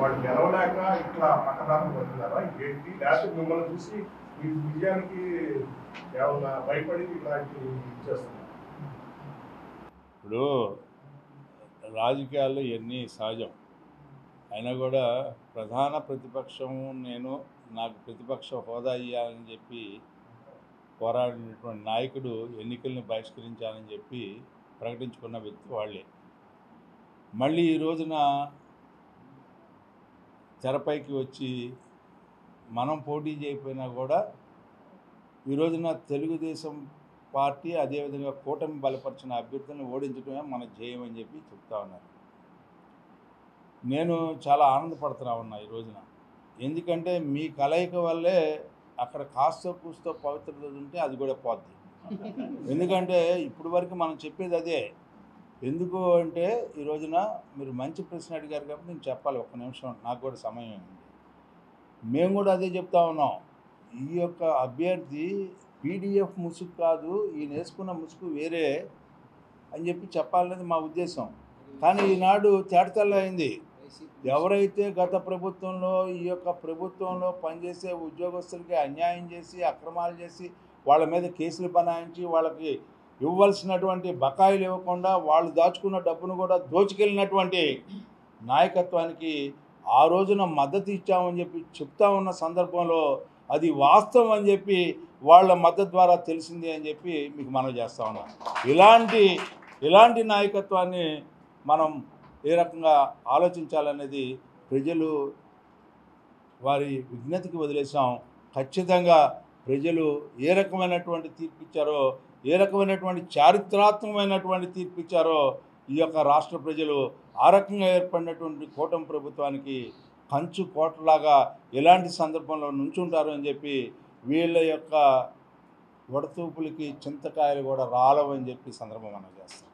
వాళ్ళు గెలవలేక ఇట్లా పక్కదారులు పడుతున్నారా ఏంటి? లేకపోతే మిమ్మల్ని చూసి మీ విజయానికి ఏమన్నా భయపడి ఇలాంటివి చేస్తున్నారు? ఇప్పుడు రాజకీయాల్లో ఇవన్నీ సహజం. అయినా కూడా ప్రధాన ప్రతిపక్షం నాకు ప్రతిపక్ష హోదా ఇవ్వాలని చెప్పి పోరాడినటువంటి నాయకుడు ఎన్నికల్ని బహిష్కరించాలని చెప్పి ప్రకటించుకున్న వ్యక్తి వాళ్ళే. మళ్ళీ ఈ రోజున తెరపైకి వచ్చి మనం పోటీ చేయకపోయినా కూడా ఈ రోజున తెలుగుదేశం పార్టీ అదేవిధంగా కూటమి బలపరిచిన అభ్యర్థులను ఓడించడమే మన ధ్యేయం అని చెప్పి చెప్తా ఉన్నారు. నేను చాలా ఆనందపడుతున్నా ఉన్నా ఈ రోజున. ఎందుకంటే మీ కలయిక వల్లే అక్కడ కాస్తో కూస్తో పవిత్రత ఉంటే అది కూడా పోద్ది. ఎందుకంటే ఇప్పుడు వరకు మనం చెప్పేది అదే. ఎందుకు అంటే ఈ రోజున మీరు మంచి ప్రశ్న అడిగారు కాబట్టి నేను చెప్పాలి. ఒక్క నిమిషం, నాకు కూడా సమయం ఉంది. మేము కూడా అదే చెప్తా ఉన్నాం. ఈ యొక్క అభ్యర్థి పీడిఎఫ్ ముసుగు కాదు, ఈయన వేసుకున్న ముసుగు వేరే అని చెప్పి చెప్పాలనేది మా ఉద్దేశం. కానీ ఈనాడు తేటతెల్ల అయింది. ఎవరైతే గత ప్రభుత్వంలో ఈ యొక్క ప్రభుత్వంలో పనిచేసే ఉద్యోగస్తులకి అన్యాయం చేసి అక్రమాలు చేసి వాళ్ళ మీద కేసులు బనాయించి వాళ్ళకి ఇవ్వాల్సినటువంటి బకాయిలు ఇవ్వకుండా వాళ్ళు దాచుకున్న డబ్బును కూడా దోచుకెళ్ళినటువంటి నాయకత్వానికి ఆ రోజున మద్దతు ఇచ్చామని చెప్పి చెప్తా ఉన్న సందర్భంలో అది వాస్తవం అని చెప్పి వాళ్ళ మద్దతు ద్వారా తెలిసింది అని చెప్పి మీకు మనవి చేస్తా ఉన్నాం. ఇలాంటి నాయకత్వాన్ని మనం ఏ రకంగా ఆలోచించాలనేది ప్రజలు వారి విజ్ఞతకి వదిలేసాం. ఖచ్చితంగా ప్రజలు ఏ రకమైనటువంటి తీర్పు ఇచ్చారో, ఏ రకమైనటువంటి చారిత్రాత్మకమైనటువంటి తీర్పు ఇచ్చారో ఈ యొక్క రాష్ట్ర ప్రజలు ఆ రకంగా ఏర్పడినటువంటి కూటమి ప్రభుత్వానికి కంచు కోటలాగా ఎలాంటి సందర్భంలో నుంచుంటారు అని చెప్పి వీళ్ళ యొక్క వడతూపులకి చింతకాయలు కూడా రాలవని చెప్పి సందర్భం మనం చేస్తాం.